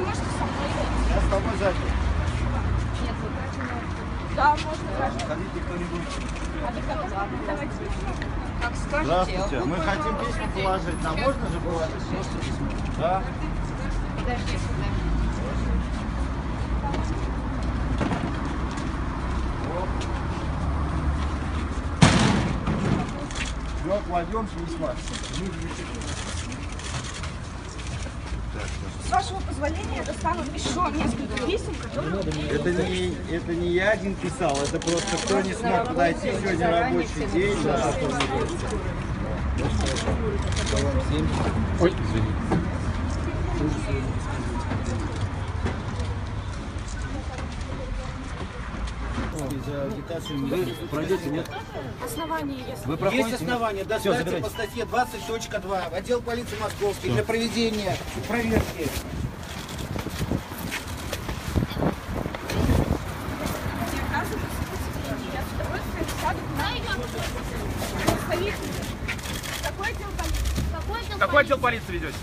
можете со мной? Я с тобой сзади. Нет, вы даже. Да, можно даже. Ходите кто-нибудь. А до кого? Давайте. Как скажете. Здравствуйте. Мы хотим песню положить. Нам можно же положить? Да? Подожди, Все, кладем письма. С вашего позволения я достану еще несколько писем, которые... Это не я один писал, это просто кто не смог подойти, сегодня рабочий день. Да. Ой, извини. За агитацию вы пройдете, нет? Основания есть. Вы проходите? Есть основания, доставьте по статье 20.2 в отдел полиции Московский для проведения проверки. Какой отдел полиции? Какой отдел полиции ведете?